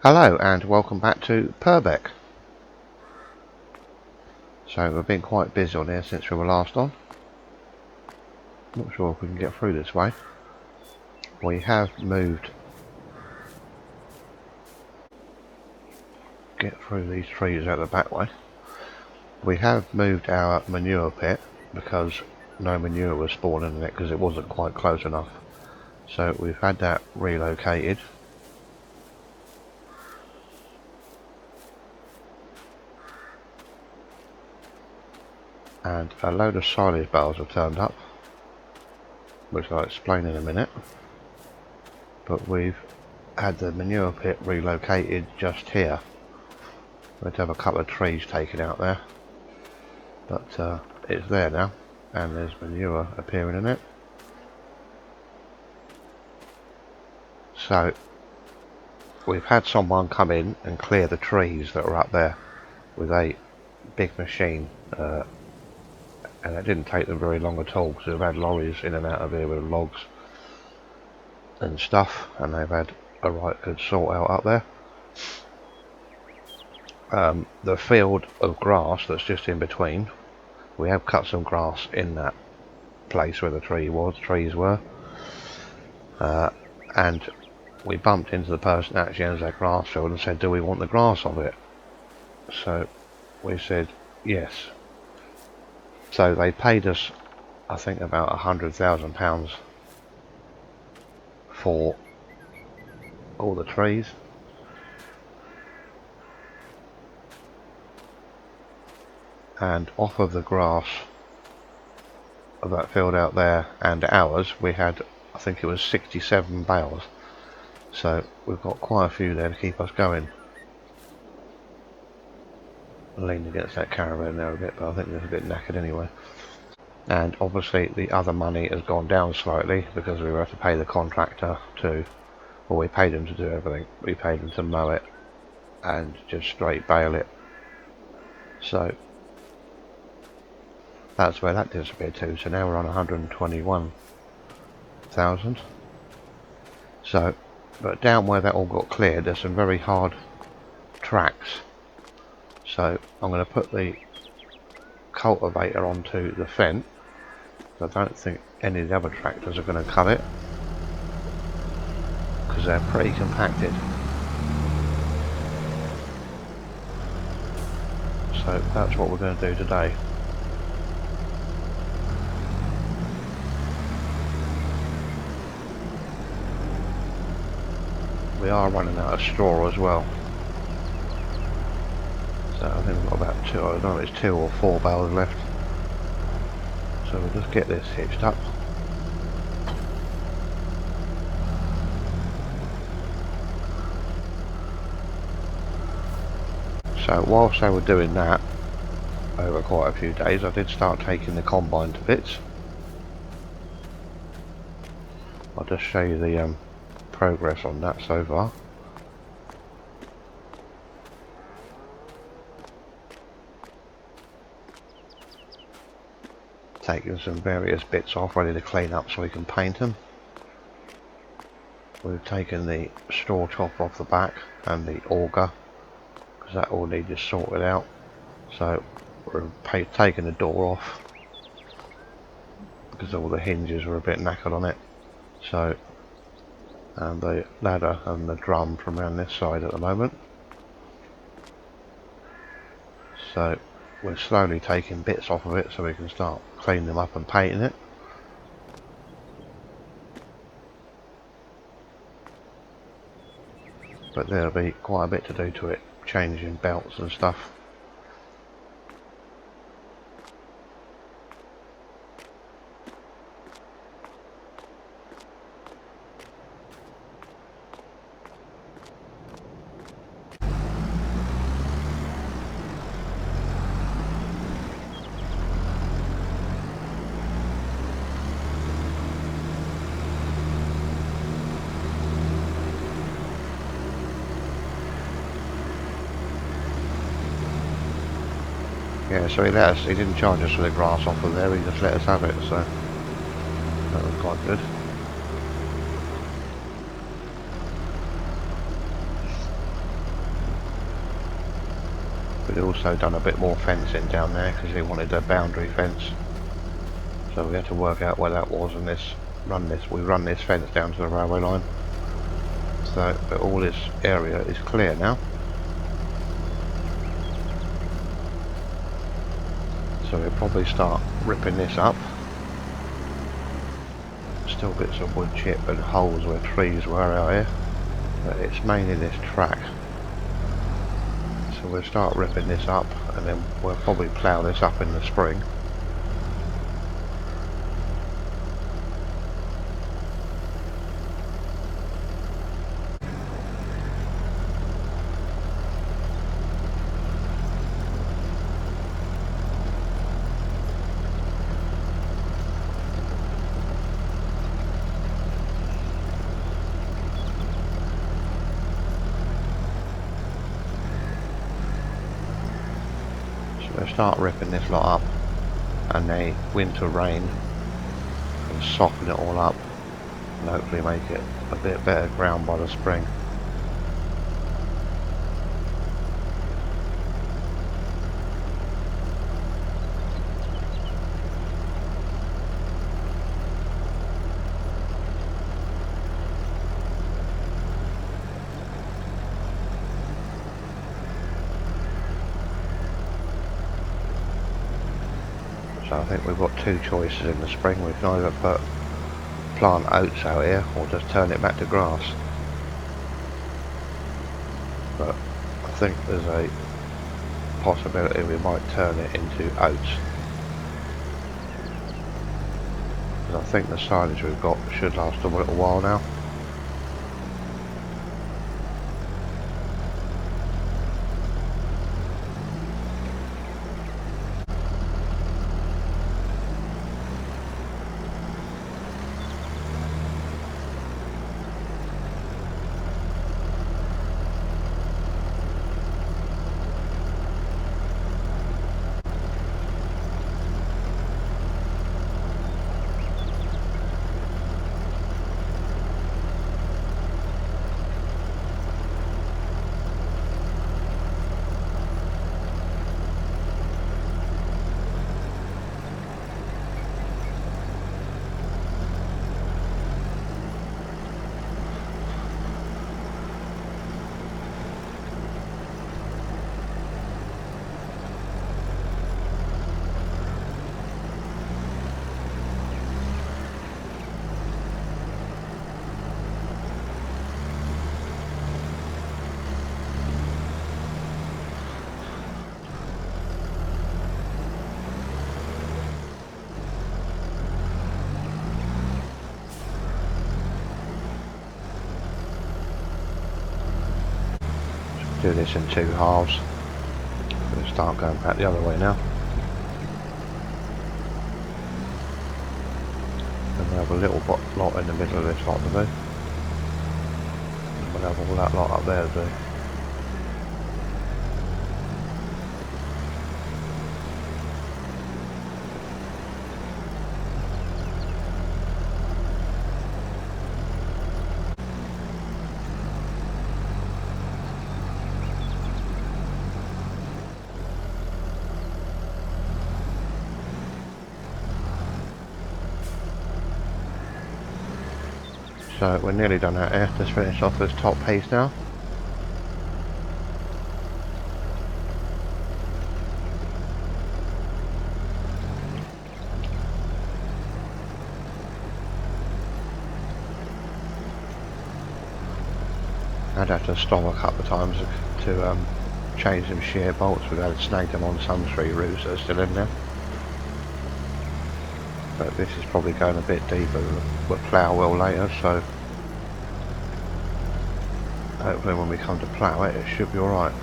Hello and welcome back to Purbeck. So we've been quite busy on here since we were last on. Not sure if we can get through this way. We have moved. Get through these trees out the back way. We have moved our manure pit because no manure was spawning in it because it wasn't quite close enough. So we've had that relocated. And a load of silage bales have turned up, which I'll explain in a minute. But we've had the manure pit relocated just here. We had to have a couple of trees taken out there, but it's there now, and there's manure appearing in it. So we've had someone come in and clear the trees that are up there with a big machine, and it didn't take them very long at all because they've had lorries in and out of here with logs and stuff, and they've had a right good sort out up there. The field of grass that's just in between, we have cut some grass in that place where the trees were, and we bumped into the person that actually owns that grass field and said, do we want the grass of it? So we said yes. So they paid us, I think, about £100,000 for all the trees. And off of the grass of that field out there and ours, we had, I think it was 67 bales. So we've got quite a few there to keep us going. I leaned against that caravan there a bit, but I think it's a bit knackered anyway. And obviously the other money has gone down slightly because we were have to pay the contractor to, well, we paid him to do everything. We paid him to mow it and just straight bale it. So that's where that disappeared to. So now we're on 121,000. So, but down where that all got cleared, there's some very hard tracks. So I'm going to put the cultivator onto the fence. I don't think any of the other tractors are going to cut it because they're pretty compacted. So that's what we're going to do today. We are running out of straw as well. So I think we've got about I don't know if it's 2 or 4 bales left. So we'll just get this hitched up. So whilst they were doing that, over quite a few days, I did start taking the combine to bits. I'll just show you the progress on that so far. Taking some various bits off, ready to clean up so we can paint them. We've taken the straw chopper off the back and the auger because that all needed sorted out. So we're taking the door off because all the hinges were a bit knackered on it. So, and the ladder and the drum from around this side at the moment. So we're slowly taking bits off of it so we can start cleaning them up and painting it. But there'll be quite a bit to do to it, changing belts and stuff. Yeah, so he didn't charge us for the grass off of there, he just let us have it, so that was quite good. We'd also done a bit more fencing down there because he wanted a boundary fence. So we had to work out where that was, and we run this fence down to the railway line. So but all this area is clear now. So we'll probably start ripping this up. Still bits of wood chip and holes where trees were out here, but it's mainly this track. So we'll start ripping this up, and then we'll probably plough this up in the spring. We'll start ripping this lot up, and the winter rain can soften it all up and hopefully make it a bit better ground by the spring. So I think we've got two choices in the spring. We can either plant oats out here or just turn it back to grass. But I think there's a possibility we might turn it into oats. Because I think the silage we've got should last a little while now. Do this in two halves. We'll start going back the other way now. And we'll have a little lot in the middle of this lot to do. And we'll have all that lot up there to do. So we're nearly done out here. Let's finish off this top piece now. I'd have to stop a couple of times to change some shear bolts. We've had to snag them on some tree roots that are still in there. But this is probably going a bit deeper. We'll plough well later, so hopefully when we come to plough it, it should be alright.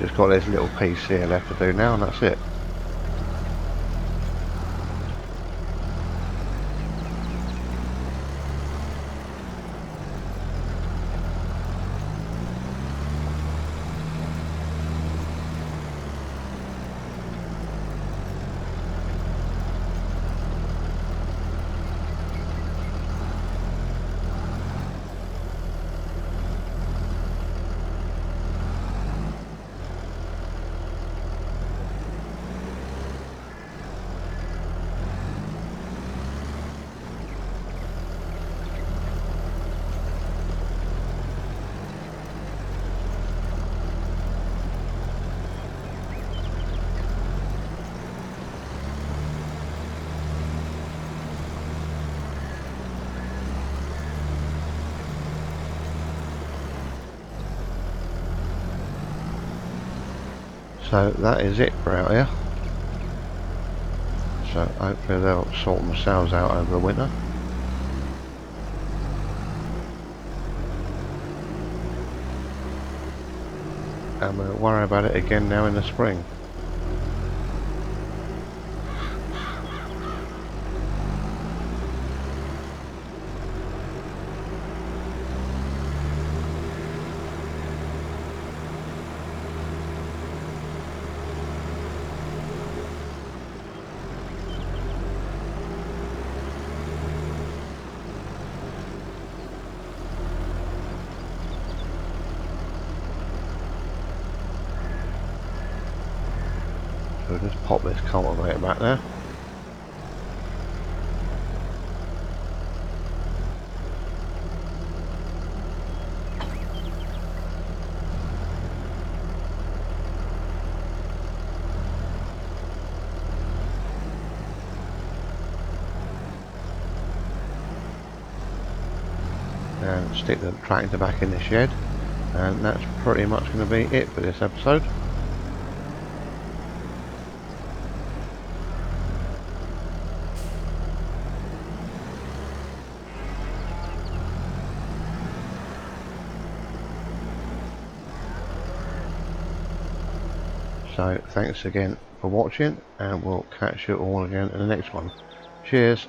Just got this little piece here left to do now, and that's it. So that is it for out here. So hopefully they'll sort themselves out over the winter. And we'll worry about it again now in the spring. So we'll just pop this cultivator back there. And stick the tractor back in the shed, and that's pretty much going to be it for this episode. So thanks again for watching, and we'll catch you all again in the next one. Cheers.